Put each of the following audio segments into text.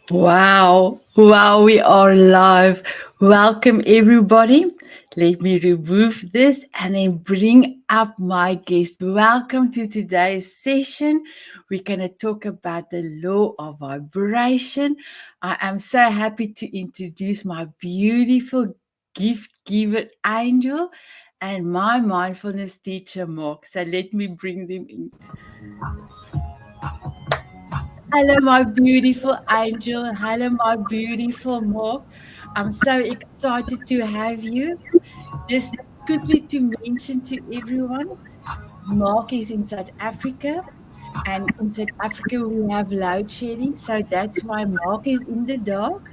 Wow, wow, we are live. Welcome, everybody. Let me remove this and then bring up my guest. Welcome to today's session. We're going to talk about the law of vibration. I am so happy to introduce my beautiful gift giver angel and my mindfulness teacher, Mark. So let me bring them in. Hello, my beautiful angel. Hello, my beautiful Mark. I'm so excited to have you. Just quickly to mention to everyone, Mark is in South Africa, and in South Africa we have load shedding, so that's why Mark is in the dark.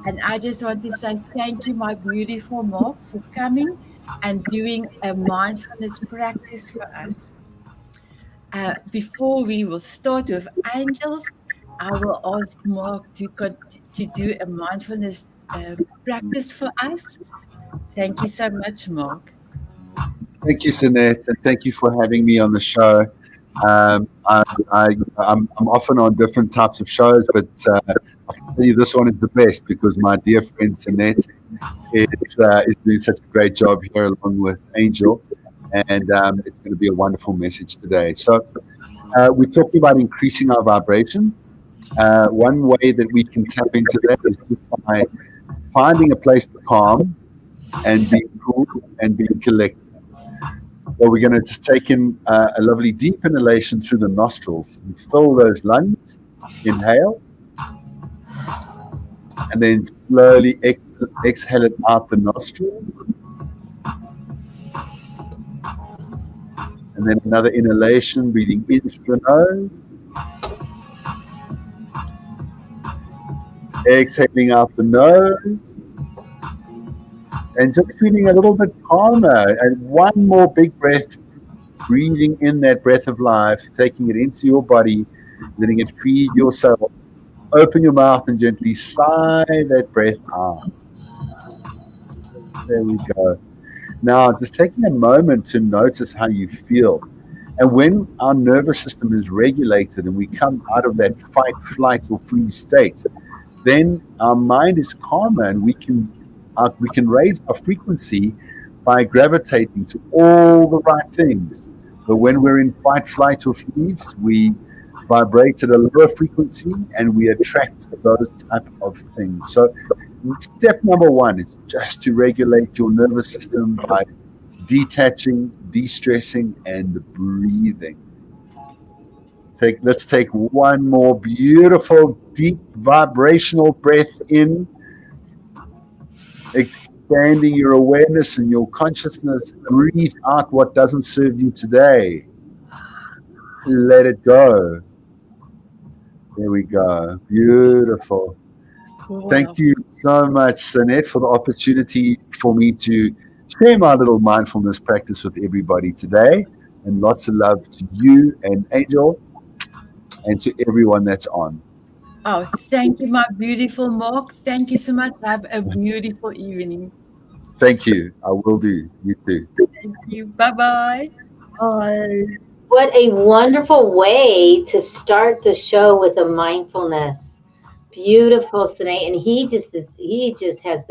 And I just want to say thank you, my beautiful Mark, for coming and doing a mindfulness practice for us. Before we will start with angels, I will ask Mark to do a mindfulness practice for us. Thank you so much, Mark. Thank you, Sinette, and thank you for having me on the show. Um, I, I'm often on different types of shows, but I can tell you this one is the best because my dear friend Sinette is doing such a great job here along with Angel, and it's going to be a wonderful message today. So we're talking about increasing our vibration. One way that we can tap into that is just by finding a place to calm and being cool and being collected. So we're going to just take in a lovely deep inhalation through the nostrils and fill those lungs. Inhale, and then slowly exhale it out the nostrils. And then another inhalation, breathing in through the nose, exhaling out the nose, and just feeling a little bit calmer. And one more big breath, breathing in that breath of life, taking it into your body, letting it feed your cells. Open your mouth and gently sigh that breath out. There we go. Now, just taking a moment to notice how you feel. And when our nervous system is regulated and we come out of that fight, flight, or freeze state, then our mind is calmer and we can raise our frequency by gravitating to all the right things. But when we're in fight, flight, or freeze, we vibrate at a lower frequency and we attract those type of things. So step number one is just to regulate your nervous system by detaching, de-stressing, and breathing. Let's take one more beautiful, deep vibrational breath in, expanding your awareness and your consciousness. Breathe out what doesn't serve you today. Let it go. There we go. Beautiful. Wow. Thank you so much, Sanette, for the opportunity for me to share my little mindfulness practice with everybody today. And lots of love to you and Angel and to everyone that's on. Oh, thank you, my beautiful Mark. Thank you so much. Have a beautiful evening. Thank you. I will do. You too. Thank you. Bye bye. Bye. What a wonderful way to start the show with a mindfulness. Beautiful, Sine. And he just has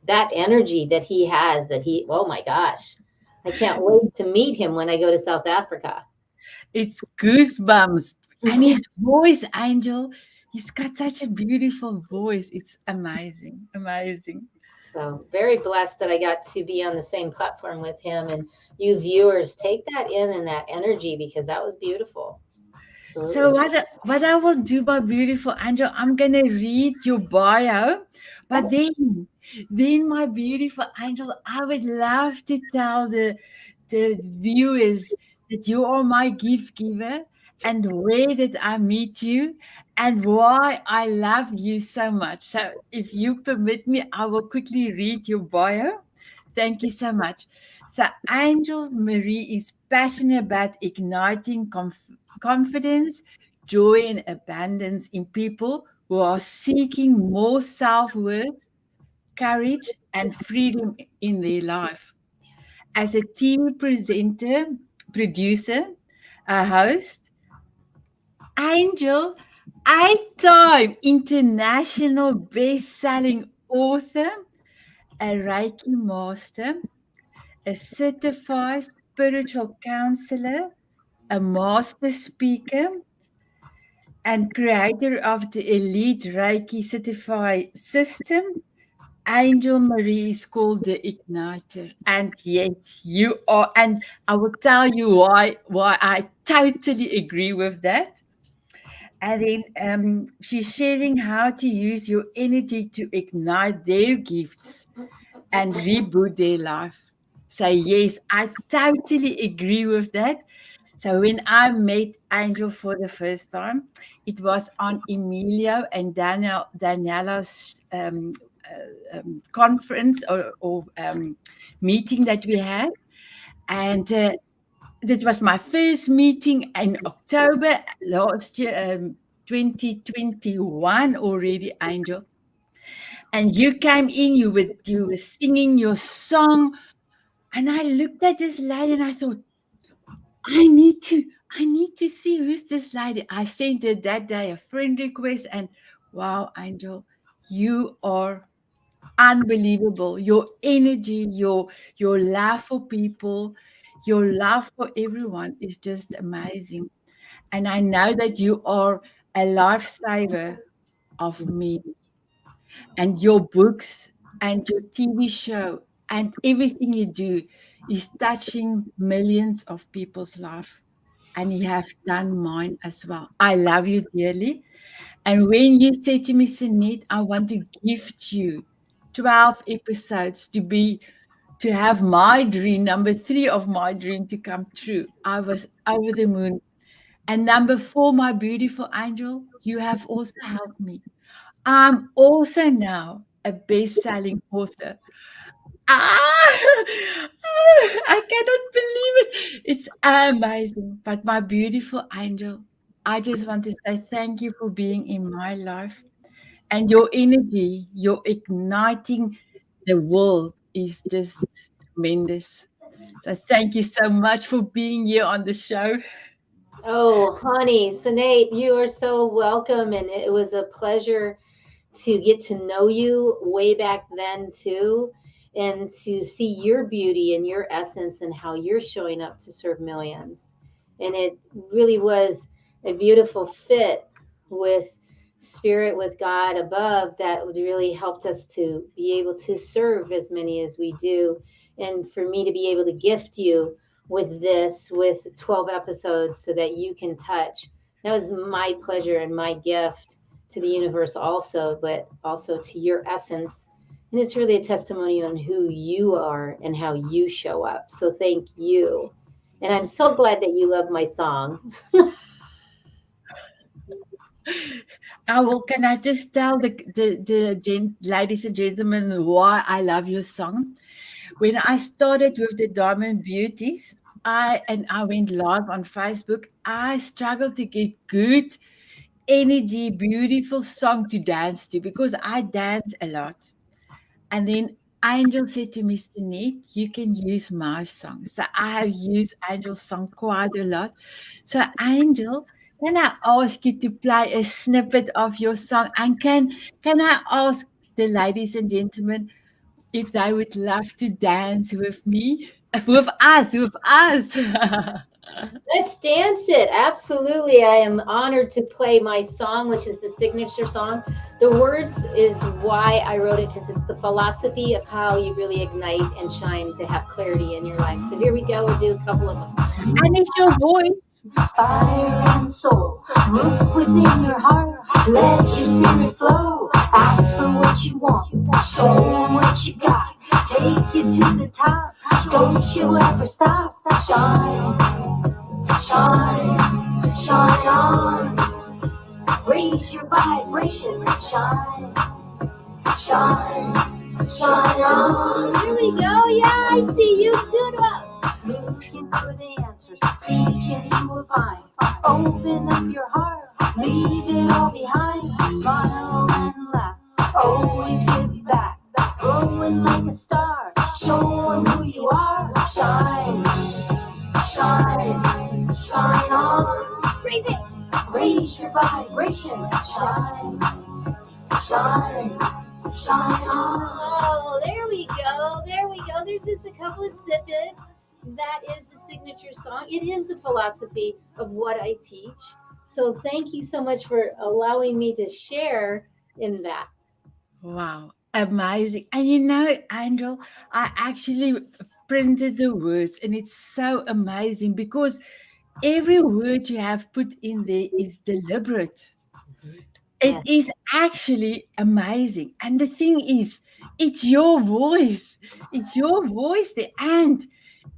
that energy that he has oh my gosh. I can't wait to meet him when I go to South Africa. It's goosebumps. And his voice, Angel, he's got such a beautiful voice. It's amazing. Amazing. So very blessed that I got to be on the same platform with him, and you viewers take that in that energy because that was beautiful. So Absolutely. what I will do, my beautiful Angel, I'm gonna read your bio, but then my beautiful Angel, I would love to tell the viewers that you are my gift giver and where did I meet you and why I love you so much. So if you permit me, I will quickly read your bio. Thank you so much. So Angel Marie is passionate about igniting confidence, joy, and abundance in people who are seeking more self worth, courage, and freedom in their life. As a TV producer, a host, Angel 8-time international best-selling author, a Reiki master, a certified spiritual counselor, a master speaker, and creator of the elite Reiki certified system. Angel Marie is called the igniter. And yes, you are, and I will tell you why I totally agree with that. And then she's sharing how to use your energy to ignite their gifts and reboot their life. So yes, I totally agree with that. So when I met Angel for the first time, it was on Emilio and Daniela's conference or meeting that we had, and that was my first meeting in October last year, 2021 already, Angel. And you came in, you were singing your song, and I looked at this lady and I thought, I need to, I need to see who's this lady. I sent her that day a friend request, and wow, Angel, you are unbelievable. Your energy, your love for people, your love for everyone is just amazing. And I know that you are a lifesaver of me, and your books and your TV show and everything you do is touching millions of people's life. And you have done mine as well. I love you dearly. And when you said to me, Sunit, I want to gift you 12 episodes to have my dream, number 3 of my dream to come true, I was over the moon. And number 4, my beautiful angel, you have also helped me. I'm also now a best-selling author. Ah, I cannot believe it. It's amazing. But my beautiful angel, I just want to say thank you for being in my life. And your energy, your igniting the world is just tremendous. So thank you so much for being here on the show. Oh, honey, Sinead, you are so welcome. And it was a pleasure to get to know you way back then, too, and to see your beauty and your essence and how you're showing up to serve millions. And it really was a beautiful fit with spirit, with God above, that really helped us to be able to serve as many as we do. And for me to be able to gift you with this, with 12 episodes, so that you can touch. That was my pleasure and my gift to the universe also, but also to your essence. And it's really a testimony on who you are and how you show up. So thank you. And I'm so glad that you love my song. Can I just tell the ladies and gentlemen why I love your song? When I started with the Diamond Beauties, I went live on Facebook. I struggled to get good energy, beautiful song to dance to because I dance a lot. And then Angel said to me, Sunit, you can use my song. So I have used Angel's song quite a lot. So Angel, can I ask you to play a snippet of your song? And can I ask the ladies and gentlemen if they would love to dance with me? With us, with us. Let's dance it. Absolutely. I am honored to play my song, which is the signature song. The words is why I wrote it, because it's the philosophy of how you really ignite and shine to have clarity in your life. So here we go. We'll do a couple of them. And it's your voice. Fire and soul, look within your heart. Let your spirit flow. Ask for what you want. Show them what you got. Take you to the top. Don't you ever stop. Shine, shine, shine on. Raise your vibration. Shine, shine, shine on. Here we go. Yeah, I see you. Do it up. Looking for the answers, seeking you will find. Open up your heart, leave it all behind. Smile and laugh, always give back. Glowing like a star, show 'em who you are. Shine, shine, shine on. Raise it, Raise your vibration. Shine, shine, shine on. Oh, there we go. There we go. There's just a couple of snippets. That is the signature song. It is the philosophy of what I teach. So thank you so much for allowing me to share in that. Wow, amazing. And you know, Angel, I actually printed the words and it's so amazing because every word you have put in there is deliberate. It Yes. is actually amazing. And the thing is, it's your voice. It's your voice there. And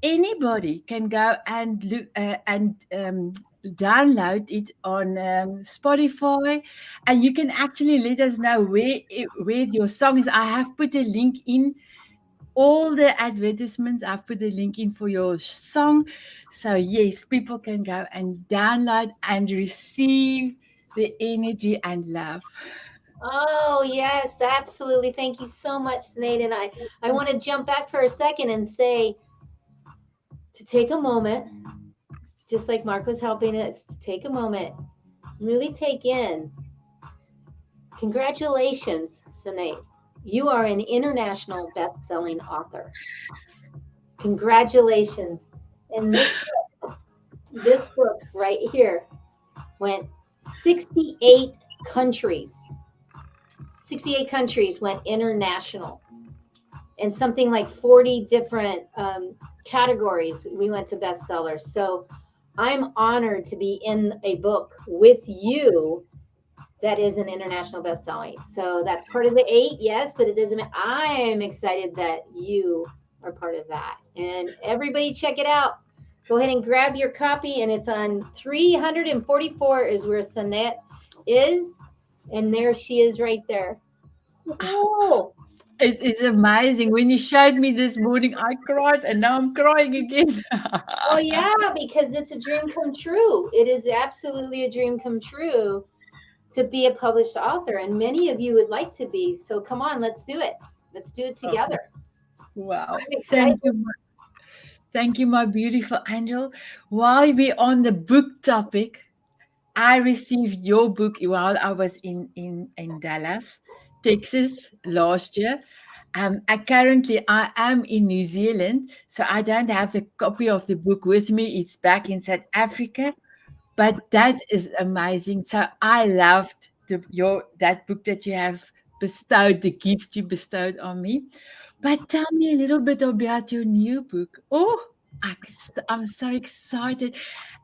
anybody can go and look and download it on Spotify, and you can actually let us know where your song is. I have put a link in all the advertisements. I've put a link in for your song, so yes, people can go and download and receive the energy and love. Oh, yes, absolutely. Thank you so much, Nate. And I want to jump back for a second and say to take a moment, just like Mark was helping us, to take a moment, really take in. Congratulations, Sinead. You are an international best-selling author. Congratulations. And this book right here went 68 countries. 68 countries went international. And something like 40 different categories we went to bestsellers. So I'm honored to be in a book with you that is an international bestselling. So that's part of the 8, yes, but it doesn't mean I am excited that you are part of that. And everybody check it out. Go ahead and grab your copy, and it's on 344 is where Sanette is. And there she is right there. Oh, It is amazing. When you showed me this morning, I cried, and now I'm crying again. well, yeah, because it's a dream come true. It is absolutely a dream come true to be a published author, and many of you would like to be. So come on, let's do it. Let's do it together. Wow. I'm excited. Thank you, my beautiful angel. While we're on the book topic, I received your book while I was in Dallas, Texas last year. I am in New Zealand, so I don't have the copy of the book with me. It's back in South Africa, but that is amazing. So I loved that book that you have bestowed, the gift you bestowed on me. But tell me a little bit about your new book. Oh, I'm so excited.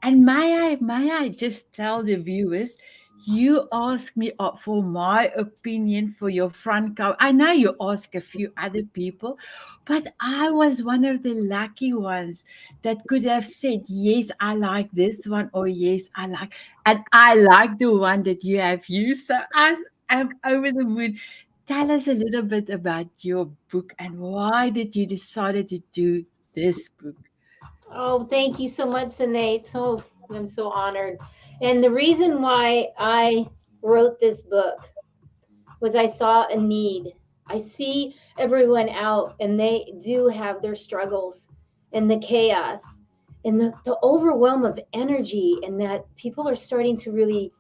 And may I just tell the viewers, you asked me for my opinion for your front cover. I know you asked a few other people, but I was one of the lucky ones that could have said, yes, I like this one, or yes, and I like the one that you have used. So I'm over the moon. Tell us a little bit about your book and why did you decided to do this book? Oh, thank you so much, Sinead. So I'm so honored. And the reason why I wrote this book was I saw a need. I see everyone out and they do have their struggles and the chaos and the overwhelm of energy, and that people are starting to really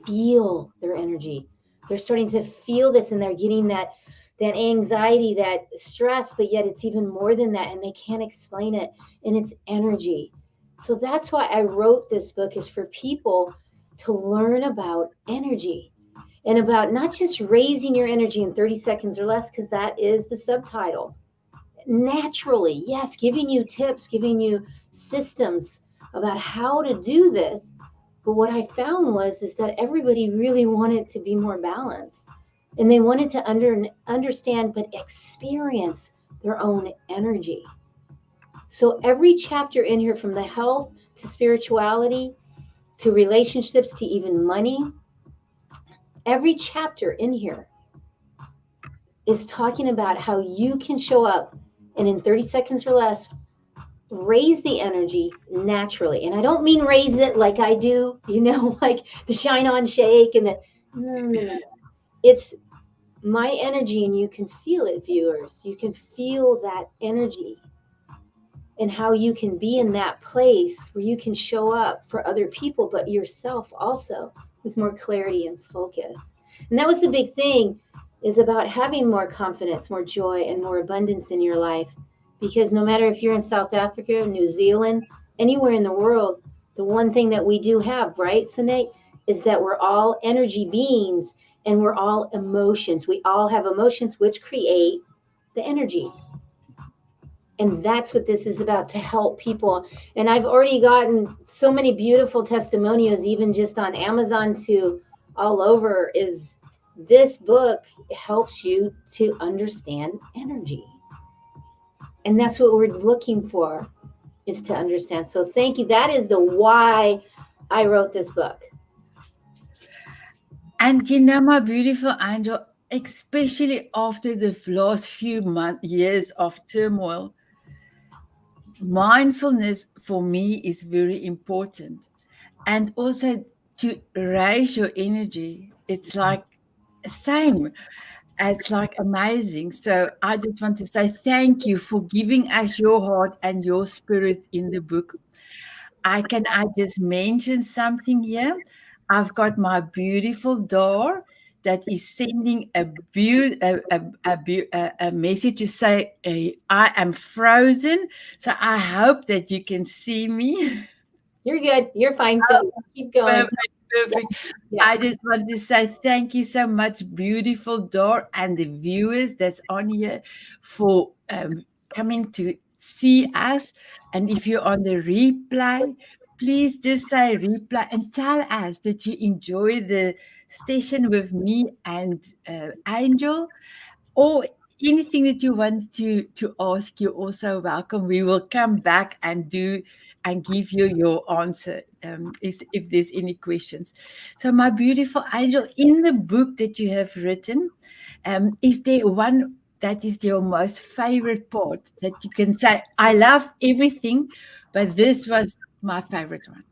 feel their energy. They're starting to feel this, and they're getting that anxiety, that stress, but yet it's even more than that, and they can't explain it, and it's energy. So that's why I wrote this book, is for people to learn about energy and about not just raising your energy in 30 seconds or less, because that is the subtitle. Naturally, yes, giving you tips, giving you systems about how to do this. But what I found was is that everybody really wanted to be more balanced, and they wanted to understand but experience their own energy. So every chapter in here, from the health to spirituality to relationships to even money, every chapter in here is talking about how you can show up and in 30 seconds or less raise the energy naturally. And I don't mean raise it like I do, like the shine on shake and the no. It's my energy, and you can feel it, viewers. You can feel that energy. and how you can be in that place where you can show up for other people, but yourself also with more clarity and focus. And that was the big thing, is about having more confidence, more joy, and more abundance in your life. Because no matter if you're in South Africa, New Zealand, anywhere in the world, the one thing that we do have, right, Sine, is that we're all energy beings and we're all emotions. We all have emotions which create the energy. And that's what this is about, to help people. And I've already gotten so many beautiful testimonials, even just on Amazon to all over, is this book helps you to understand energy. And that's what we're looking for, is to understand. So thank you. That is the why I wrote this book. And you know, my beautiful angel, especially after the last few years of turmoil, mindfulness for me is very important. And also to raise your energy. It's like same. It's like amazing. So I just want to say thank you for giving us your heart and your spirit in the book. I just mention something here? I've got my beautiful door that is sending a message to say I am frozen. So I hope that you can see me. You're good. You're fine. Don't keep going. Perfect, perfect. Yeah. I just want to say thank you so much, beautiful Dor, and the viewers that's on here for coming to see us. And if you're on the replay, please just say replay and tell us that you enjoy the session with me and Angel, or anything that you want to ask. You're also welcome. We will come back and do and give you your answer if there's any questions. So, my beautiful angel, in the book that you have written, is there one that is your most favorite part that you can say, I love everything, but this was my favorite one?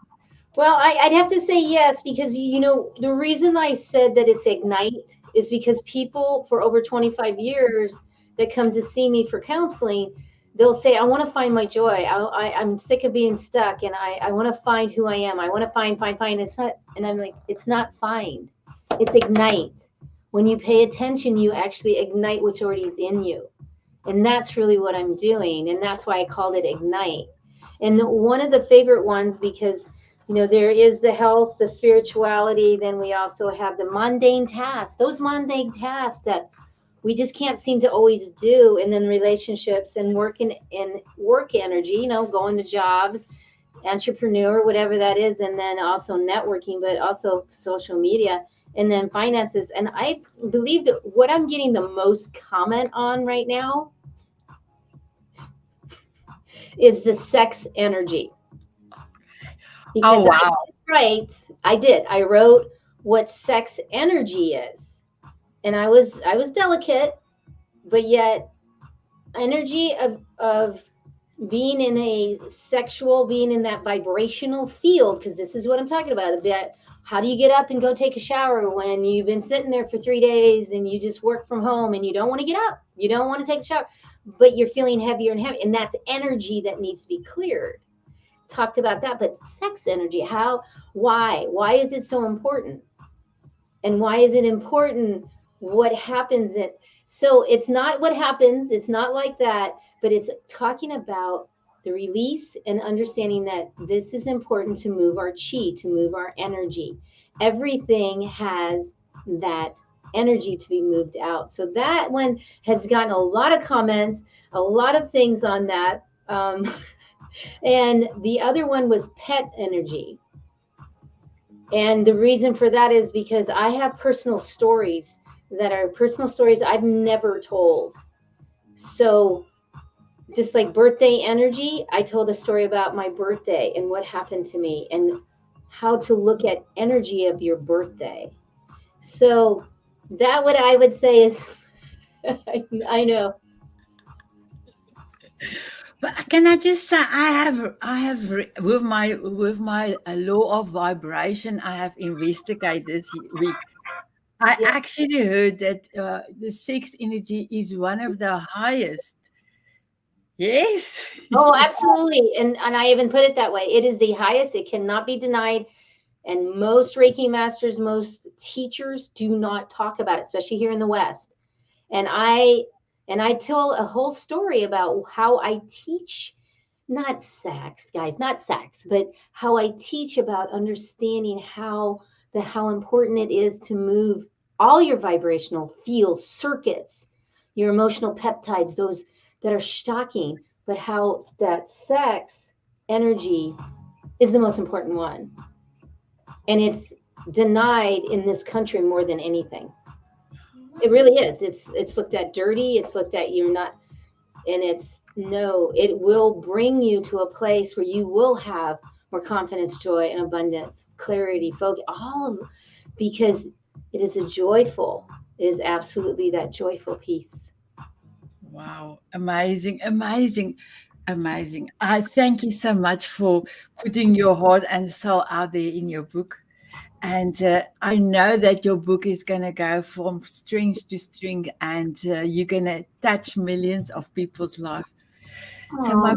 Well, I'd have to say yes, because, you know, the reason I said that it's Ignite is because people for over 25 years that come to see me for counseling, they'll say, I want to find my joy. I'm sick of being stuck, and I want to find who I am. I want to find. It's not, and I'm like, it's not find, it's Ignite. When you pay attention, you actually ignite what's already in you. And that's really what I'm doing. And that's why I called it Ignite. And one of the favorite ones, because, you know, there is the health, the spirituality, then we also have the mundane tasks, those mundane tasks that we just can't seem to always do. And then relationships and work energy, you know, going to jobs, entrepreneur, whatever that is, and then also networking, but also social media, and then finances. And I believe that what I'm getting the most comment on right now is the sex energy. Because Oh, wow. I wrote what sex energy is. And I was delicate, but yet energy of being in a sexual, being in that vibrational field, because this is what I'm talking about. How do you get up and go take a shower when you've been sitting there for 3 days and you just work from home and you don't want to get up, you don't want to take a shower, but you're feeling heavier and heavier, and that's energy that needs to be cleared. Talked about that. But sex energy, why is it so important? And why is it important? What happens so it's not what happens, it's not like that, but it's talking about the release and understanding that this is important to move our chi, to move our energy. Everything has that energy to be moved out. So that one has gotten a lot of comments, a lot of things on that. And the other one was pet energy. And the reason for that is because I have personal stories that are personal stories I've never told. So just like birthday energy, I told a story about my birthday and what happened to me and how to look at energy of your birthday. So that what I would say is, I know. But can I just say with my law of vibration, I have investigated this week. I Yeah. actually heard that the sex energy is one of the highest Yes. Oh, absolutely. And I even put it that way. It is the highest. It cannot be denied. And most Reiki masters, most teachers do not talk about it, especially here in the West. And I tell a whole story about how I teach, not sex, guys, not sex, but how I teach about understanding how important it is to move all your vibrational field circuits, your emotional peptides, those that are shocking, but how that sex energy is the most important one. And it's denied in this country more than anything. It really is. It's looked at dirty. It's looked at you're not, and it's no. It will bring you to a place where you will have more confidence, joy, and abundance, clarity, focus, all of, because it is a joyful. It is absolutely that joyful piece. Wow, amazing, amazing, amazing. I thank you so much for putting your heart and soul out there in your book. And I know that your book is going to go from strings to string, and you're going to touch millions of people's life. So, Oh,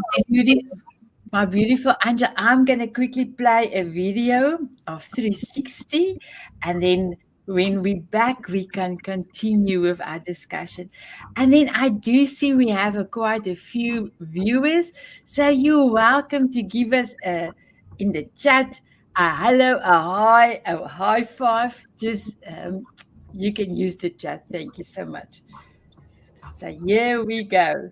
my beautiful Angel, I'm going to quickly play a video of 360, and then when we're back, we can continue with our discussion. And then I do see we have quite a few viewers, so you're welcome to give us in the chat a hello, a hi, a high five. Just you can use the chat. Thank you so much. So here we go.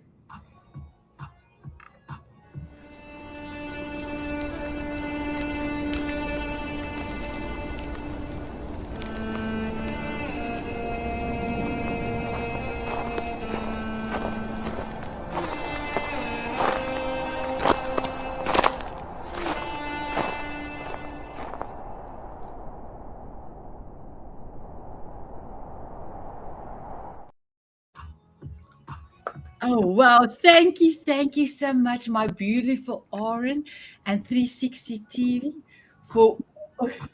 Oh, wow. Thank you so much, my beautiful Oren and 360 TV for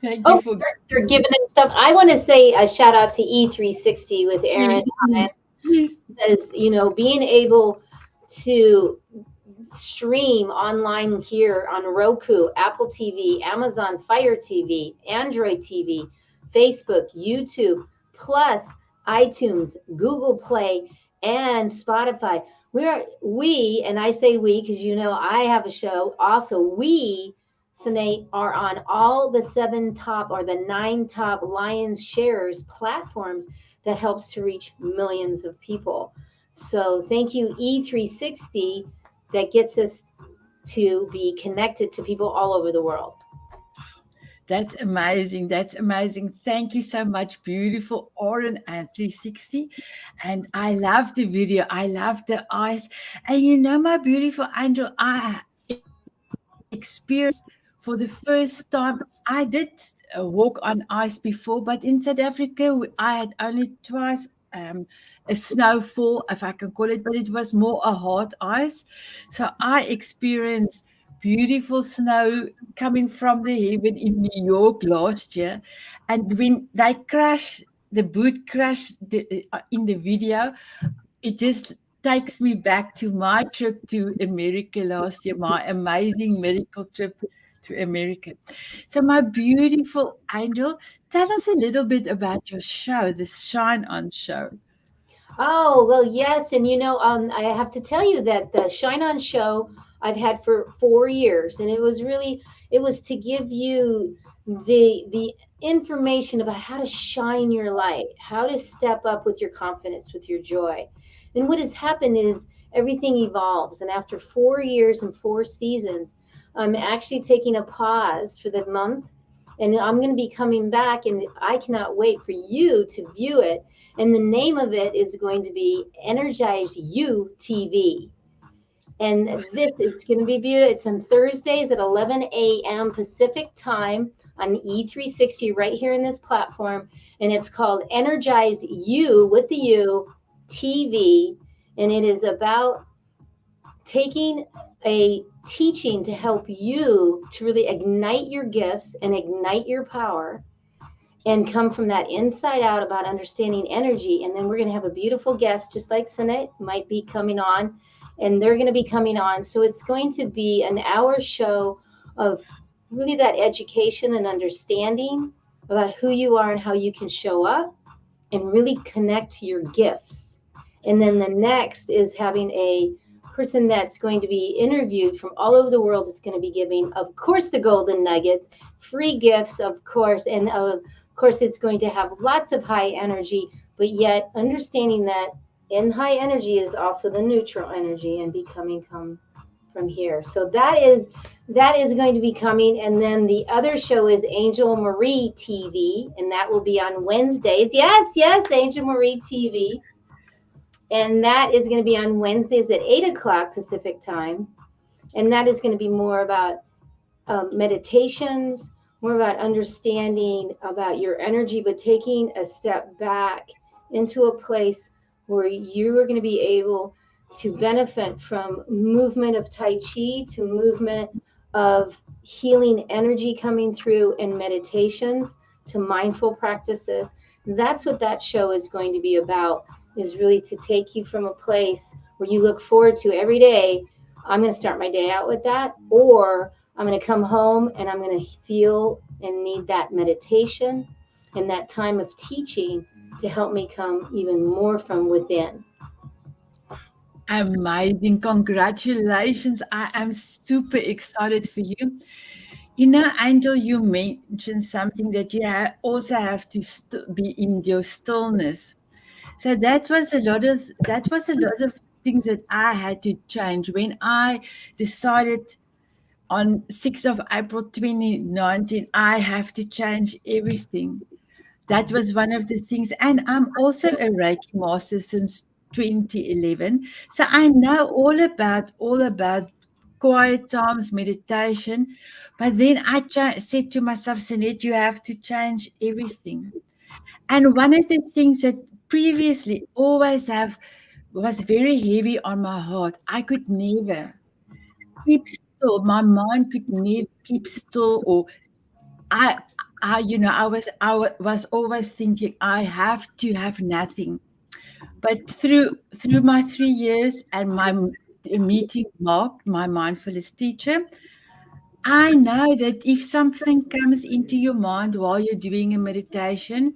thank you oh, for they're giving them stuff. I want to say a shout out to E360 with Aaron. yes, yes, yes. Because being able to stream online here on Roku, Apple TV, Amazon Fire TV, Android TV, Facebook, YouTube, plus iTunes, Google Play, and Spotify. And I say we because I have a show. Also, we, Sinead, are on all the 7 top or the 9 top Lions shares platforms that helps to reach millions of people. So thank you, E360, that gets us to be connected to people all over the world. That's amazing. That's amazing. Thank you so much, beautiful Oren and 360. And I love the video. I love the eyes. And my beautiful angel, I experienced for the first time. I did walk on ice before, but in South Africa, I had only twice a snowfall, if I can call it, but it was more a hard ice. So I experienced beautiful snow coming from the heaven in New York last year. And when they crash, the boot crashed in the video, it just takes me back to my trip to America last year, my amazing medical trip to America. So, my beautiful angel, tell us a little bit about your show, this Shine On show. Oh, well, yes. And I have to tell you that the Shine On show I've had for 4 years, and it was to give you the information about how to shine your light, how to step up with your confidence, with your joy. And what has happened is everything evolves. And after 4 years and 4 seasons, I'm actually taking a pause for the month, and I'm going to be coming back, and I cannot wait for you to view it. And the name of it is going to be Energize You TV. And this is going to be beautiful. It's on Thursdays at 11 a.m. Pacific time on E360 right here in this platform. And it's called Energize You with the U TV. And it is about taking a teaching to help you to really ignite your gifts and ignite your power and come from that inside out about understanding energy. And then we're going to have a beautiful guest, just like Sinet might be coming on and they're going to be coming on. So it's going to be an hour show of really that education and understanding about who you are and how you can show up and really connect to your gifts. And then the next is having a person that's going to be interviewed from all over the world is going to be giving, of course, the golden nuggets, free gifts, of course, and of course, it's going to have lots of high energy, but yet understanding that in high energy is also the neutral energy and becoming come from here. So that is going to be coming. And then the other show is Angel Marie TV, and that will be on Wednesdays. Yes, yes, Angel Marie TV. And that is going to be on Wednesdays at 8 o'clock Pacific time. And that is going to be more about meditations, more about understanding about your energy, but taking a step back into a place where you are going to be able to benefit from movement of Tai Chi to movement of healing energy coming through and meditations to mindful practices. That's what that show is going to be about, is really to take you from a place where you look forward to every day. I'm going to start my day out with that, or I'm going to come home and I'm going to feel and need that meditation and that time of teaching to help me come even more from within. Amazing. Congratulations. I am super excited for you. You know, Angel, you mentioned something that you also have to be in your stillness. So that was a lot of things that I had to change when I decided on 6th of April 2019 I have to change everything. That was one of the things. And I'm also a Reiki master since 2011. So I know all about quiet times, meditation. But then I said to myself, Sanette, you have to change everything. And one of the things that previously always have was very heavy on my heart, I could never keep still. My mind could never keep still, or I, I was always thinking I have to have nothing. But through my 3 years and my meeting Mark, my mindfulness teacher, I know that if something comes into your mind while you're doing a meditation,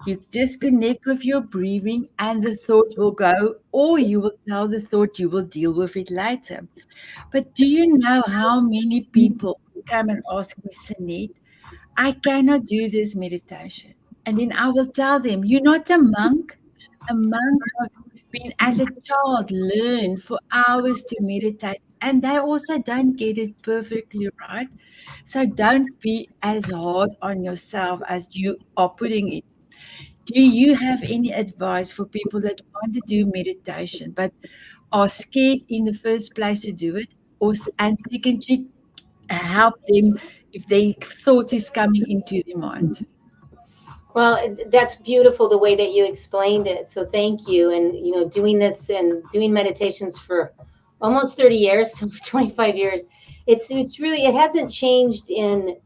you disconnect with your breathing and the thought will go, or you will tell the thought you will deal with it later. But do you know how many people come and ask me, Sanette, I cannot do this meditation. And then I will tell them, you're not a monk. A monk has been as a child learn for hours to meditate. And they also don't get it perfectly right. So don't be as hard on yourself as you are putting it. Do you have any advice for people that want to do meditation but are scared in the first place to do it? And secondly, help them if they thought is coming into their mind. Well, that's beautiful the way that you explained it. So thank you. And doing this and doing meditations for almost 30 years, 25 years, it's really, it hasn't changed in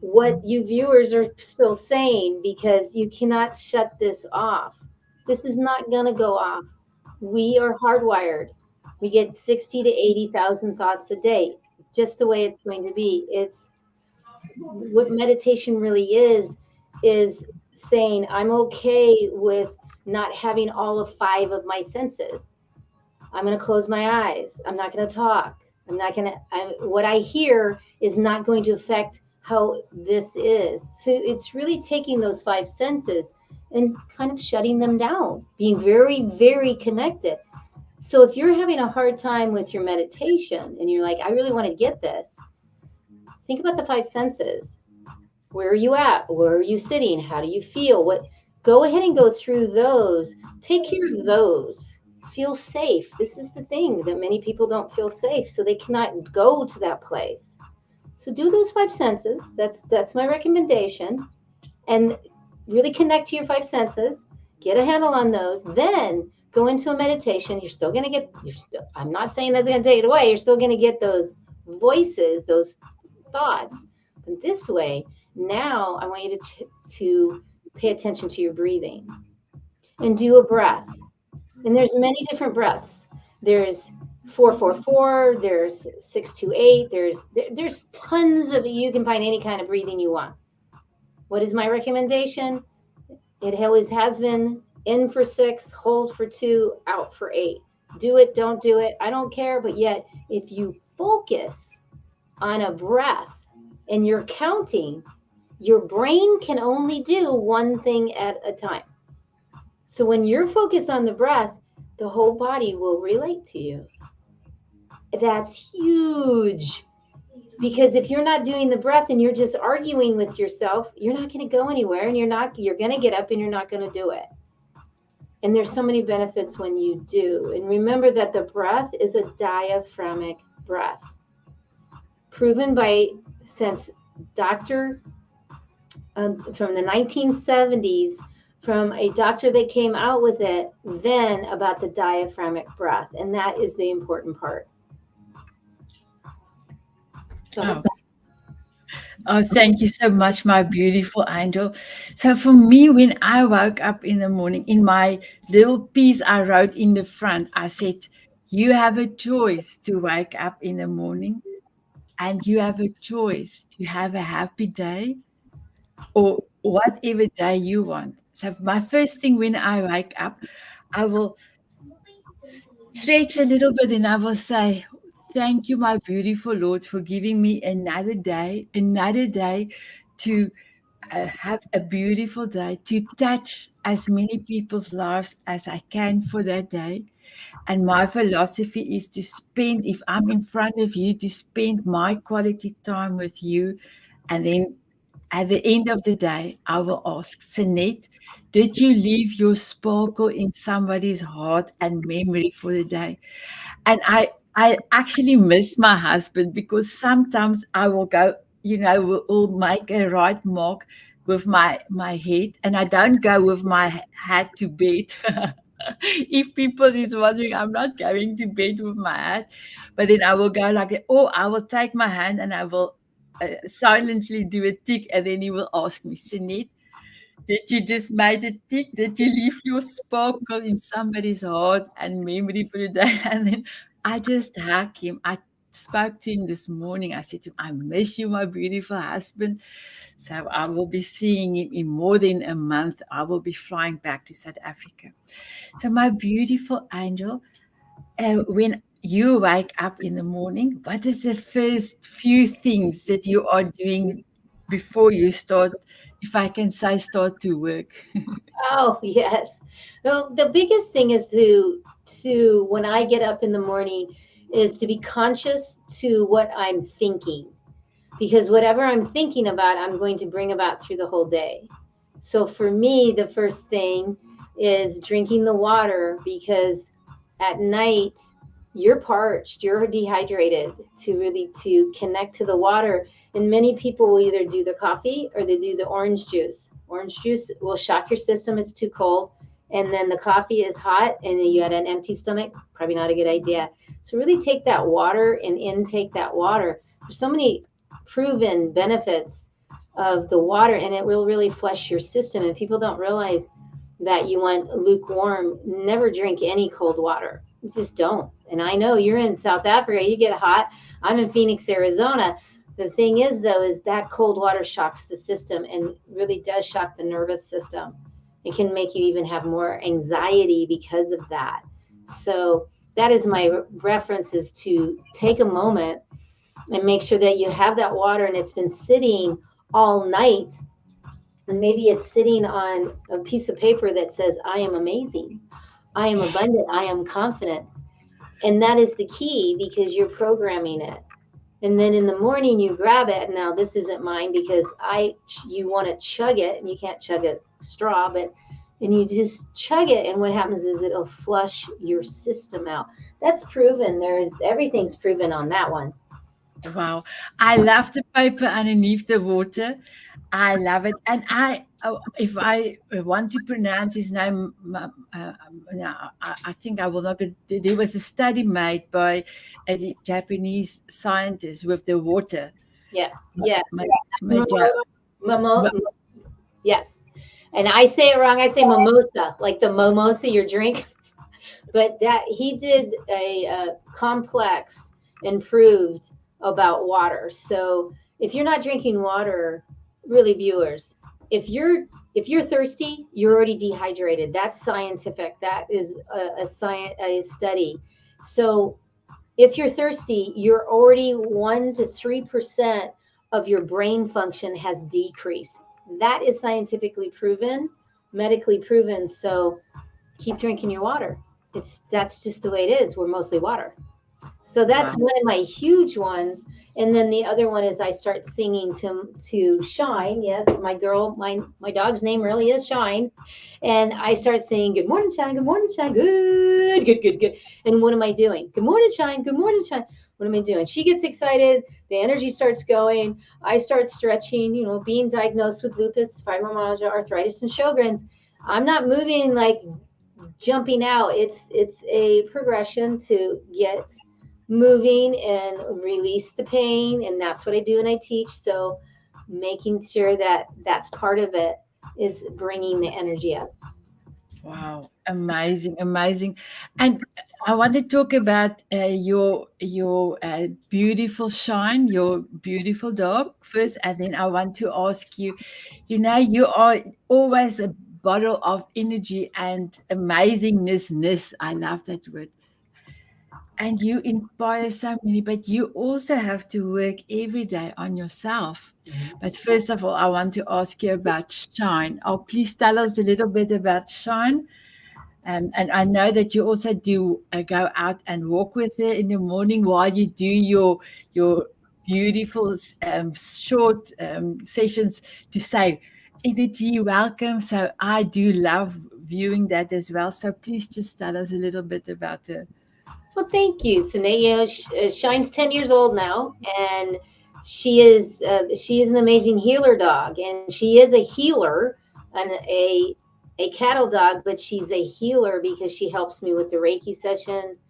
what you viewers are still saying, because you cannot shut this off. This is not going to go off. We are hardwired. We get 60 to 80,000 thoughts a day, just the way it's going to be. It's what meditation really is saying, I'm okay with not having all of five of my senses. I'm going to close my eyes. I'm not going to talk. I'm not going to, what I hear is not going to affect how this is. So it's really taking those five senses and kind of shutting them down, being very, very connected. So if you're having a hard time with your meditation and you're like, I really want to get this, think about the five senses. Where are you at? Where are you sitting? How do you feel? Go ahead and go through those. Take care of those. Feel safe. This is the thing that many people don't feel safe, so they cannot go to that place. So do those five senses. That's my recommendation. And really connect to your five senses. Get a handle on those. Then go into a meditation. You're still going to get, I'm not saying that's going to take it away. You're still going to get those voices, those thoughts. But this way, now I want you to pay attention to your breathing and do a breath. And there's many different breaths. There's 444, there's 628, there's tons of, you can find any kind of breathing you want. What is my recommendation? It always has been: in for 6, hold for 2, out for 8. Do it, don't do it, I don't care. But yet, if you focus on a breath and you're counting, your brain can only do one thing at a time. So when you're focused on the breath, the whole body will relate to you. That's huge. Because if you're not doing the breath and you're just arguing with yourself, you're not going to go anywhere, and you're going to get up and you're not going to do it. And there's so many benefits when you do. And remember that the breath is a diaphragmatic breath. Proven by, since Dr. From the 1970s, from a doctor that came out with it then about the diaphragmatic breath. And that is the important part. So Oh, oh, thank you so much, my beautiful angel. So for me, when I woke up in the morning, in my little piece I wrote in the front, I said, you have a choice to wake up in the morning, and you have a choice to have a happy day or whatever day you want. So my first thing when I wake up, I will stretch a little bit and I will say, thank you, my beautiful Lord, for giving me another day to have a beautiful day, to touch as many people's lives as I can for that day. And my philosophy is to spend, if I'm in front of you, to spend my quality time with you. And then at the end of the day, I will ask, Sanette, did you leave your sparkle in somebody's heart and memory for the day? And I actually miss my husband, because sometimes I will go, will make a right mark with my head, and I don't go with my hat to bed. If people is wondering, I'm not going to bed with my hat, but then I will go like, or I will take my hand and I will silently do a tick, and then he will ask me, Sanette, did you just made a tick? Did you leave your sparkle in somebody's heart and memory for the day? And then I just hug him. I spoke to him this morning. I said to him, I miss you, my beautiful husband. So I will be seeing him in more than a month. I will be flying back to South Africa. So my beautiful angel, when you wake up in the morning, what is the first few things that you are doing before you start, if I can say, start to work? Oh, yes. Well, the biggest thing is to when I get up in the morning is to be conscious to what I'm thinking, because whatever I'm thinking about, I'm going to bring about through the whole day. So for me, the first thing is drinking the water, because at night you're parched, you're dehydrated, to connect to the water. And many people will either do the coffee or they do the orange juice. Orange juice will shock your system, it's too cold. And then the coffee is hot and you had an empty stomach, probably not a good idea. So really take that water and intake that water. There's so many proven benefits of the water, and it will really flush your system. And people don't realize that you want lukewarm. Never drink any cold water. You just don't. And I know you're in South Africa, you get hot. I'm in Phoenix, Arizona. The thing is, though, is that cold water shocks the system and really does shock the nervous system. It can make you even have more anxiety because of that. So that is my reference, is to take a moment and make sure that you have that water and it's been sitting all night. And maybe it's sitting on a piece of paper that says, I am amazing, I am abundant, I am confident. And that is the key, because you're programming it. And then in the morning you grab it. Now this isn't mine because you want to chug it, and you can't chug a straw, and you just chug it. And what happens is it'll flush your system out. That's proven. Everything's proven on that one. Wow. I love the paper underneath the water. I love it. And if I want to pronounce his name, no, I think I will not. But there was a study made by a Japanese scientist with the water. Yes. Yes. Ma- Yes. And I say it wrong. I say mimosa, like the mimosa, your drink. But that he did a complex and proved about water. So if you're not drinking water, really, viewers, if you're if you're thirsty, you're already dehydrated. That's scientific. That is a study. So if you're thirsty, you're already 1 to 3% of your brain function has decreased. That is scientifically proven, medically proven. So keep drinking your water. That's just the way it is. We're mostly water. So that's Wow. one of my huge ones. And then the other one is I start singing to Shine. Yes, my girl, my dog's name really is Shine. And I start saying, "Good morning, Shine, good morning, Shine, good, good, good, good." And what am I doing? Good morning, Shine, good morning, Shine. What am I doing? She gets excited, the energy starts going, I start stretching, being diagnosed with lupus, fibromyalgia, arthritis, and Sjogren's. I'm not moving like jumping out. It's a progression to get moving and release the pain, and that's what I do and I teach. So making sure that that's part of it is bringing the energy up. Wow, amazing, amazing. And I want to talk about your beautiful Shine, your beautiful dog first, and then I want to ask you, you are always a bottle of energy and amazingness. I love that word. And you inspire so many, but you also have to work every day on yourself. But first of all, I want to ask you about Shine. Oh, please tell us a little bit about Shine. And I know that you also do go out and walk with her in the morning while you do your beautiful short sessions to say energy welcome. So I do love viewing that as well. So please just tell us a little bit about her. Well, thank you, Sine. Shine's 10 years old now, and she is an amazing healer dog, and she is a healer and a cattle dog, but she's a healer because she helps me with the Reiki sessions.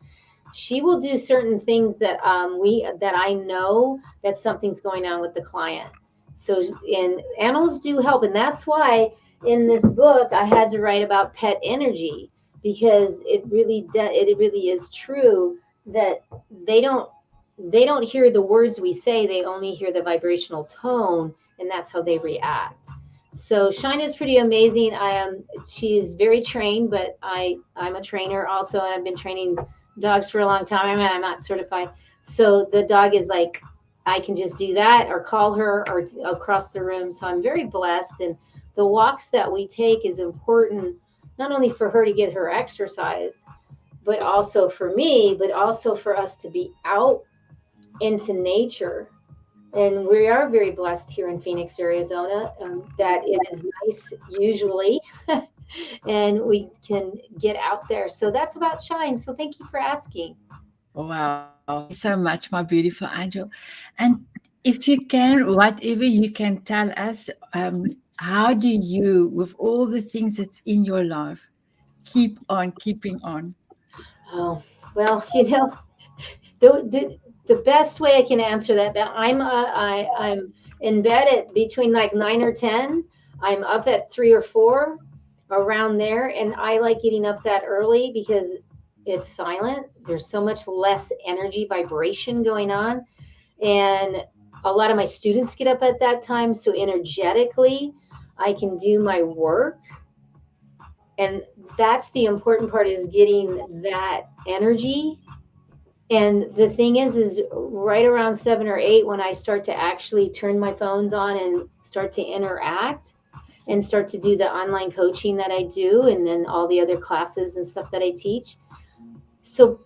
She will do certain things that I know that something's going on with the client. So, and animals do help, and that's why in this book I had to write about pet energy, because it really is true that they don't they don't hear the words we say, they only hear the vibrational tone, and that's how they react. So Shine is pretty amazing. She's very trained, but I'm a trainer also, and I've been training dogs for a long time, and I'm not certified. So the dog is like, I can just do that or call her or across the room. So I'm very blessed. And the walks that we take is important, not only for her to get her exercise, but also for me, but also for us to be out into nature. And we are very blessed here in Phoenix, Arizona, that it is nice usually, and we can get out there. So that's about Shine. So thank you for asking. Wow, thank you so much, my beautiful angel. And if you can, whatever you can tell us, how do you, with all the things that's in your life, keep on keeping on? Oh, well, the best way I can answer that, I'm in bed at between like 9 or 10. I'm up at 3 or 4, around there, and I like getting up that early because it's silent. There's so much less energy vibration going on, and a lot of my students get up at that time, so energetically, I can do my work, and that's the important part, is getting that energy. And the thing is right around 7 or 8, when I start to actually turn my phones on and start to interact and start to do the online coaching that I do, and then all the other classes and stuff that I teach. So,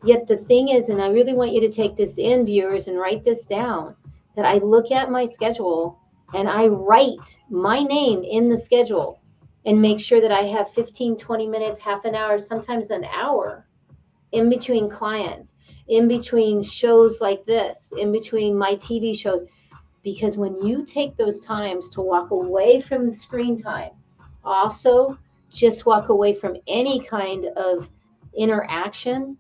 yet the thing is, and I really want you to take this in, viewers, and write this down, that I look at my schedule and I write my name in the schedule and make sure that I have 15, 20 minutes, half an hour, sometimes an hour in between clients, in between shows like this, in between my TV shows. Because when you take those times to walk away from the screen time, also just walk away from any kind of interaction,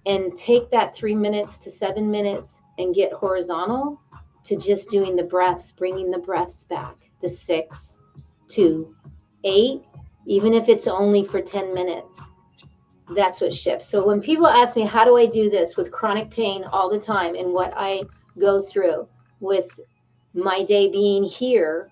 and take that 3 minutes to 7 minutes and get horizontal to just doing the breaths, bringing the breaths back, the 6, 2, 8, even if it's only for 10 minutes. That's what shifts. So when people ask me, how do I do this with chronic pain all the time and what I go through with my day being here,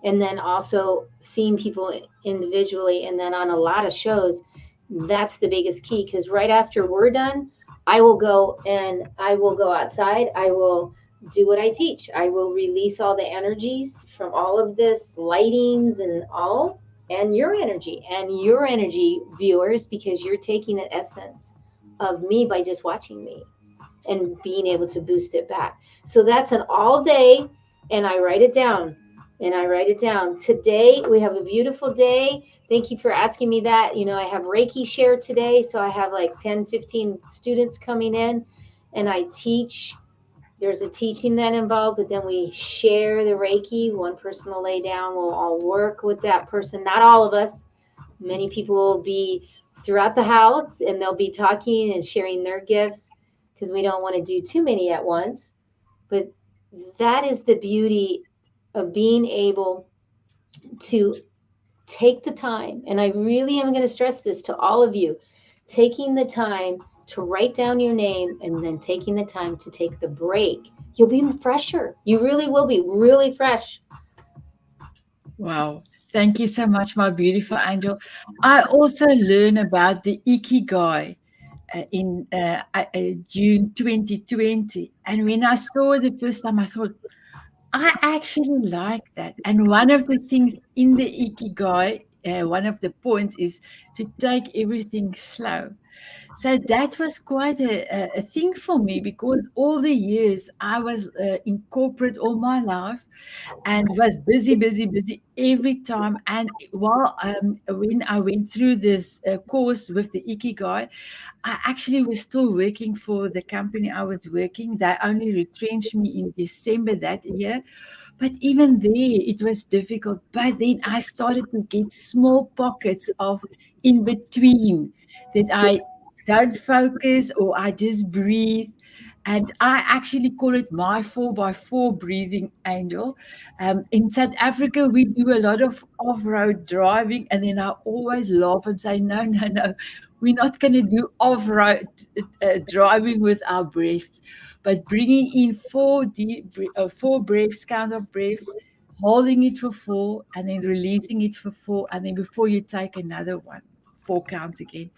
and then also seeing people individually, and then on a lot of shows, that's the biggest key. Because right after we're done, I will go outside. I will do what I teach. I will release all the energies from all of this lightings and all, and your energy, viewers, because you're taking the essence of me by just watching me and being able to boost it back. So that's an all day, and I write it down. And I write it down. Today, we have a beautiful day. Thank you for asking me that. You know, I have Reiki share today. So I have like 10, 15 students coming in, and I teach. There's a teaching that involved, but then we share the Reiki. One person will lay down. We'll all work with that person. Not all of us. Many people will be throughout the house, and they'll be talking and sharing their gifts, because we don't want to do too many at once. But that is the beauty of being able to take the time. And I really am going to stress this to all of you, taking the time to write down your name and then taking the time to take the break. You'll be fresher. You really will be really fresh. Wow. Thank you so much, my beautiful angel. I also learned about the Ikigai in June 2020. And when I saw it the first time, I thought, I actually like that. And one of the things in the Ikigai, one of the points is to take everything slow. So that was quite a thing for me, because all the years I was in corporate all my life and was busy, busy, busy every time. And while when I went through this course with the Ikigai, I actually was still working for the company I was working. They only retrenched me in December that year. But even there, it was difficult. But then I started to get small pockets of in between that I don't focus or I just breathe. And I actually call it my 4x4 breathing angel. In South Africa, we do a lot of off road driving. And then I always laugh and say, no, no, no, we're not going to do off road driving with our breaths, but bringing in four breaths, count of breaths, holding it for four, and then releasing it for four, and then before you take another one, four counts again.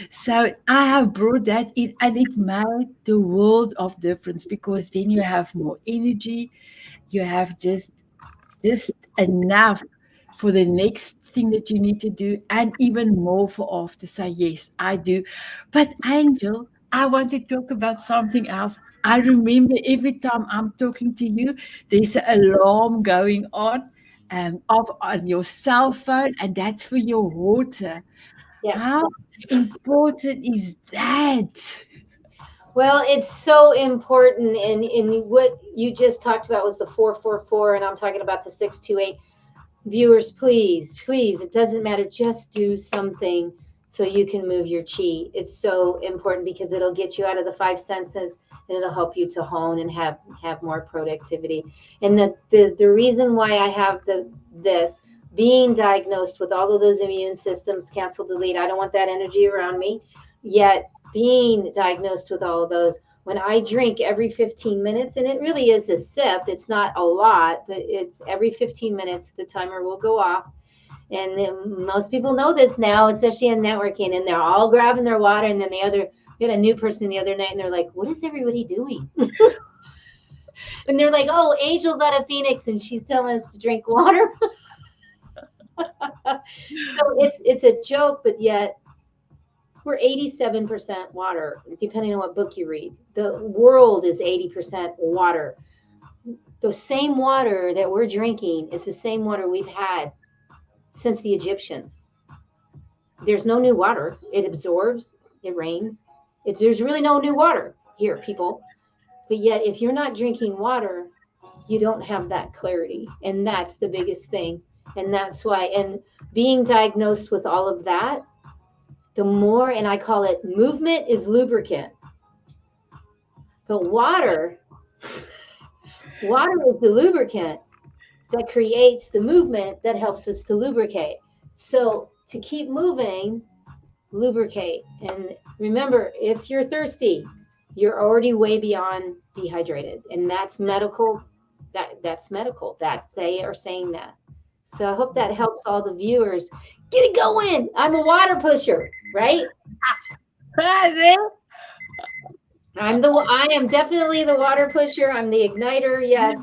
So I have brought that in, and it made the world of difference, because then you have more energy, you have just enough for the next thing that you need to do, and even more for after. Say, yes, I do. But Angel, I want to talk about something else. I remember every time I'm talking to you, there's an alarm going on on your cell phone, and that's for your water. Yes. How important is that? Well, it's so important. And what you just talked about was the 444, and I'm talking about the 628. Viewers, please, please, it doesn't matter. Just do something so you can move your chi. It's so important because it'll get you out of the five senses, and it'll help you to hone and have more productivity. And the reason why I have this being diagnosed with all of those immune systems, cancel, delete, I don't want that energy around me. Yet being diagnosed with all of those, when I drink every 15 minutes, and it really is a sip, it's not a lot, but it's every 15 minutes, the timer will go off. And then most people know this now, especially in networking, and they're all grabbing their water. And then we had a new person the other night, and they're like, what is everybody doing? And they're like, oh, Angel's out of Phoenix, and she's telling us to drink water. So it's a joke, but yet we're 87% water, depending on what book you read. The world is 80% water. The same water that we're drinking is the same water we've had since the Egyptians. There's no new water. It absorbs, it rains. There's really no new water here, people. But yet, if you're not drinking water, you don't have that clarity. And that's the biggest thing. And that's why, and being diagnosed with all of that, the more, and I call it movement is lubricant. But water is the lubricant that creates the movement that helps us to lubricate. So to keep moving, lubricate. And remember, if you're thirsty, you're already way beyond dehydrated. And that's medical. That's medical. That they are saying that. So I hope that helps all the viewers. Get it going. I'm a water pusher, right? I am definitely the water pusher. I'm the igniter. Yes.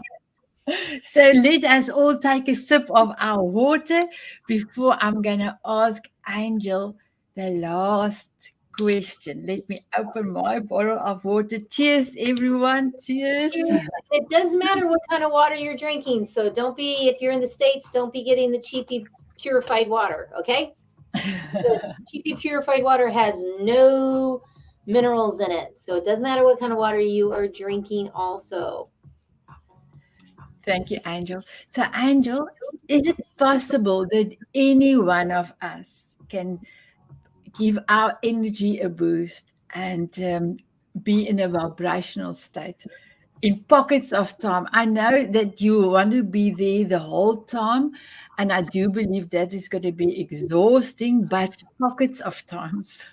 So let us all take a sip of our water before I'm going to ask Angel the last question. Let me open my bottle of water. Cheers, everyone. Cheers. It doesn't matter what kind of water you're drinking. So don't be, if you're in the States, don't be getting the cheapy purified water. Okay. The cheapy purified water has no minerals in it. So it doesn't matter what kind of water you are drinking also. Thank you, Angel. So, Angel, is it possible that any one of us can give our energy a boost and be in a vibrational state in pockets of time? I know that you want to be there the whole time, and I do believe that is going to be exhausting, but pockets of times.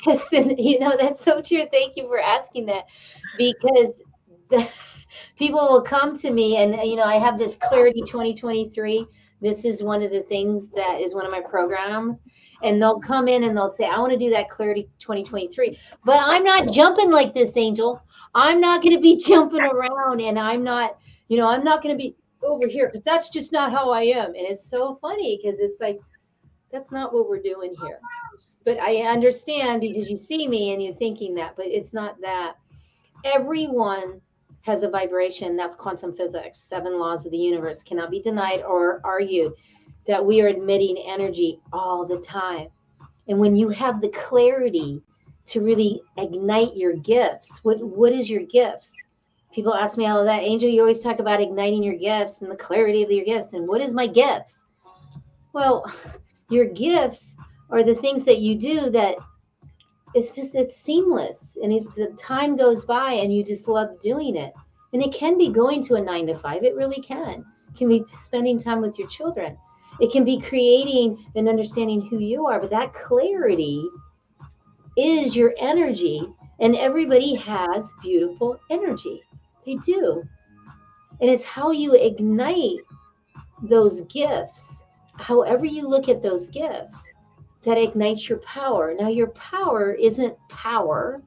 Listen, that's so true. Thank you for asking that, because the, people will come to me and, I have this Clarity 2023. This is one of the things that is one of my programs. And they'll come in and they'll say, I want to do that Clarity 2023. But I'm not jumping like this, Angel. I'm not going to be jumping around, and I'm not going to be over here, because that's just not how I am. And it's so funny because it's like, that's not what we're doing here. But I understand, because you see me and you're thinking that, but it's not that. Everyone has a vibration. That's quantum physics. 7 laws of the universe cannot be denied or argued, that we are emitting energy all the time. And when you have the clarity to really ignite your gifts, what is your gifts? People ask me all of that. Angel, you always talk about igniting your gifts and the clarity of your gifts. And what is my gifts? Well, your gifts are the things that you do that it's seamless, and the time goes by and you just love doing it. And it can be going to a 9 to 5. It really can. It can be spending time with your children. It can be creating and understanding who you are. But that clarity is your energy. And everybody has beautiful energy. They do. And it's how you ignite those gifts, however you look at those gifts, that ignites your power. Now, your power isn't power.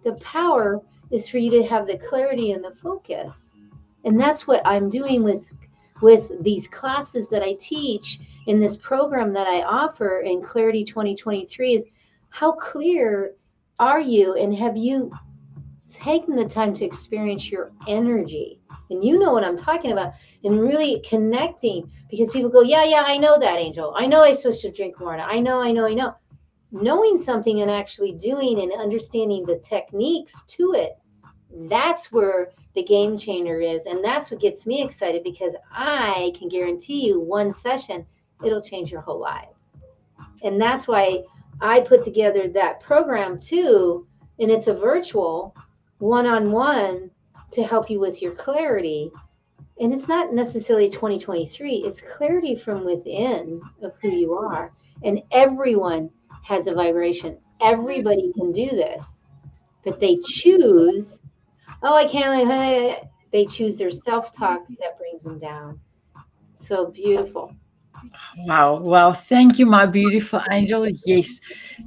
The power is for you to have the clarity and the focus. And that's what I'm doing with these classes that I teach in this program that I offer in Clarity 2023, is how clear are you, and have you taken the time to experience your energy? And you know what I'm talking about, and really connecting, because people go, yeah, I know that, Angel. I know I'm supposed to drink more. I know. Knowing something and actually doing and understanding the techniques to it, that's where the game changer is. And that's what gets me excited, because I can guarantee you one session, it'll change your whole life. And that's why I put together that program too. And it's a virtual one-on-one to help you with your clarity. And it's not necessarily 2023. It's clarity from within of who you are. And everyone has a vibration. Everybody can do this. But they choose, I can't. They choose their self-talk that brings them down. So beautiful. Wow. Thank you, my beautiful Angel. Yes,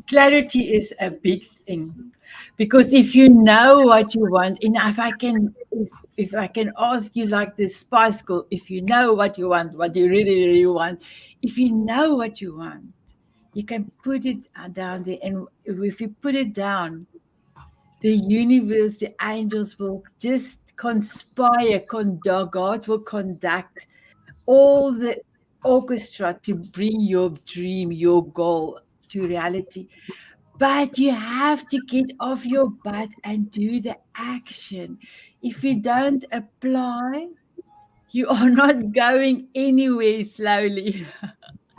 clarity is a big thing, because if you know what you want, and if I can ask you like this Spice Girl, if you know what you want, what you really, really want, if you know what you want, you can put it down there. And if you put it down, the universe, the angels will just conspire, God will conduct all the orchestra to bring your dream, your goal to reality. But you have to get off your butt and do the action. If you don't apply, you are not going anywhere slowly.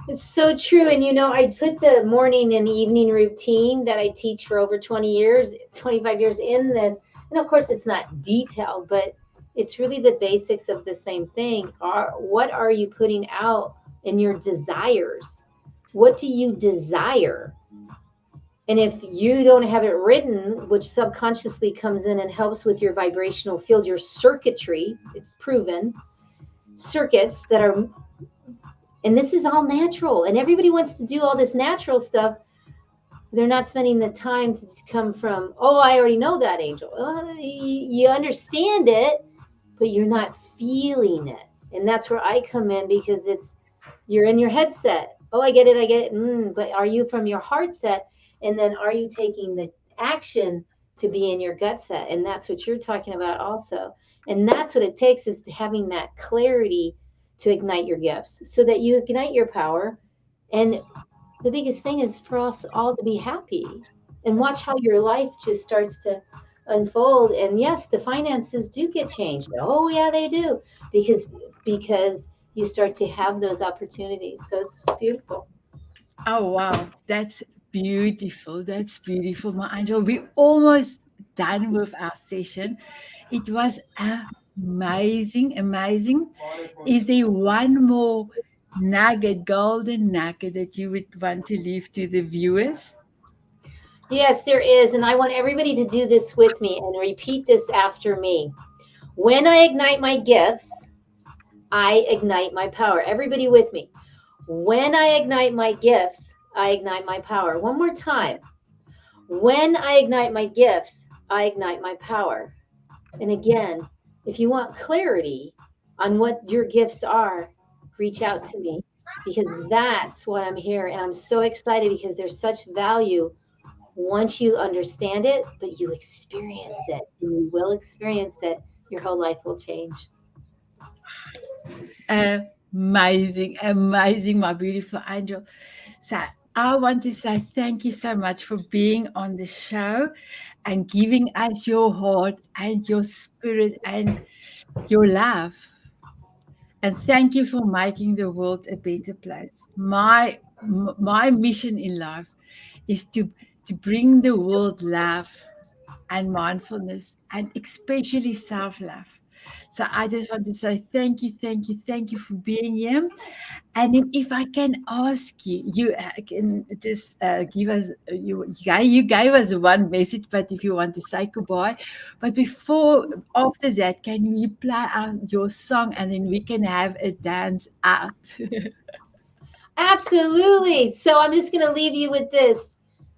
It's so true. And I put the morning and evening routine that I teach for over 20 years, 25 years in this. And of course, it's not detailed, but it's really the basics of the same thing. What are you putting out in your desires? What do you desire? And if you don't have it written, which subconsciously comes in and helps with your vibrational field, your circuitry, it's proven, circuits that are, and this is all natural. And everybody wants to do all this natural stuff. They're not spending the time to just come from, oh, I already know that, Angel. You understand it, but you're not feeling it. And that's where I come in, because you're in your headset. Oh, I get it. But are you from your heart set? And then are you taking the action to be in your gut set? And that's what you're talking about also. And that's what it takes, is having that clarity to ignite your gifts so that you ignite your power. And the biggest thing is for us all to be happy and watch how your life just starts to unfold. And yes, the finances do get changed. Oh yeah, they do, because you start to have those opportunities. So it's beautiful. Oh, wow. That's beautiful. That's beautiful, my angel. We're almost done with our session. It was amazing, amazing. Is there one more nugget, golden nugget, that you would want to leave to the viewers? Yes, there is. And I want everybody to do this with me and repeat this after me. When I ignite my gifts, I ignite my power. Everybody with me. When I ignite my gifts, I ignite my power. One more time. When I ignite my gifts, I ignite my power. And again, if you want clarity on what your gifts are, reach out to me, because that's what I'm here. And I'm so excited because there's such value once you understand it, but you experience it, and you will experience it. Your whole life will change. Amazing, amazing, my beautiful angel. So I want to say thank you so much for being on the show and giving us your heart and your spirit and your love. And thank you for making the world a better place. My mission in life is to bring the world love and mindfulness, and especially self-love. So I just want to say thank you, thank you, thank you for being here. And then if I can ask you, you can just give us, you gave us one message, but if you want to say goodbye, but after that, can you play out your song and then we can have a dance out? Absolutely. So I'm just going to leave you with this.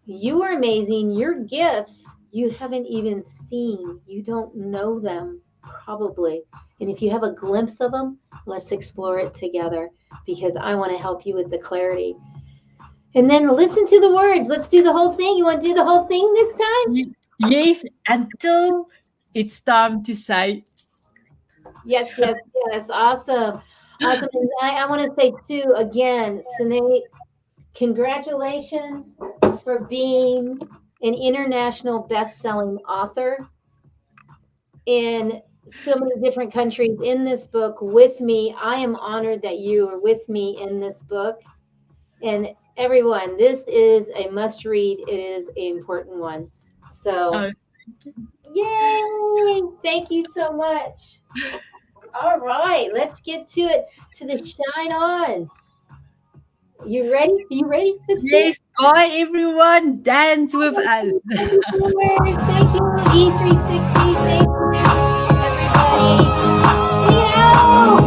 You are amazing. Your gifts, you haven't even seen. You don't know them, probably. And if you have a glimpse of them, let's explore it together, because I want to help you with the clarity. And then listen to the words. Let's do the whole thing. You want to do the whole thing this time? Yes, until it's time to say. Yes, yes, yes. Awesome. Awesome. And I want to say, too, again, Sinead, congratulations for being an international best-selling author in so many different countries in this book with me. I am honored that you are with me in this book. And everyone, this is a must-read. It is an important one. So, yay! Thank you so much. All right, let's get to it, to the shine on. You ready? Are you ready? Yes, bye everyone. Dance with us. Thank you, E360. Thank you, everybody. Sing it out.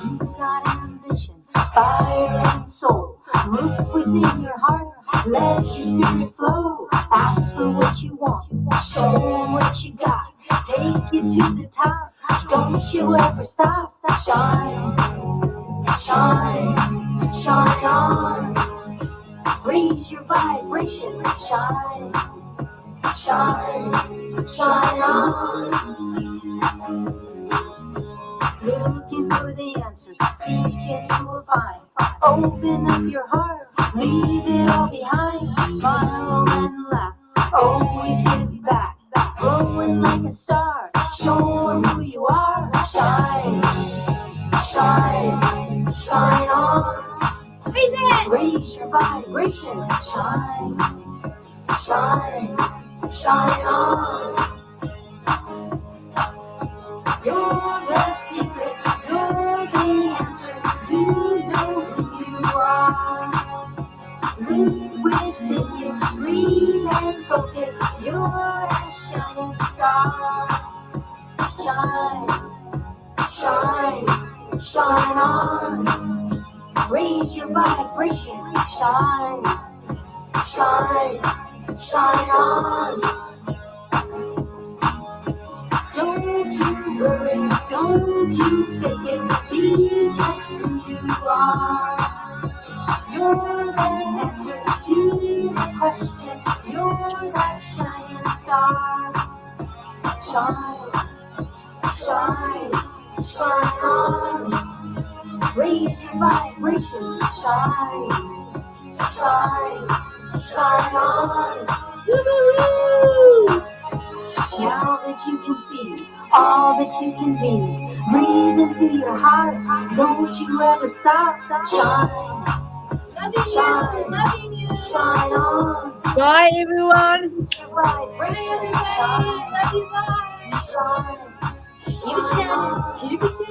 You got ambition, fire, and soul. Look within your heart. Let your spirit flow. Ask for what you want. Show them what you got. Take it to the top. Don't you ever stop. Shine, shine, shine on. Raise your vibration. Shine, shine, shine on. Looking for the answers. Seeking you will find. Open up your heart. Leave it all behind. Smile and laugh. Always give back. Glowing like a star. Show them who you are. Shine, shine, shine on. Raise it. Raise your vibration. Shine, shine, shine on. You're the secret. You're the answer. You know who you are. Live within you. Shine, shine on. Raise your vibration. Shine, shine, shine on. Don't you worry, don't you fake it. Be just who you are. You're the answer to the question. You're that shining star. Shine, shine, shine on. Raise your vibration. Shine, shine, shine on. Woo-hoo-hoo! Now that you can see all that you can be, breathe into your heart. Don't you ever stop. Shine, loving you, shine on. Bye, everyone. Vibration, shine, love you, bye. Shine, keep it shining, keep it shining.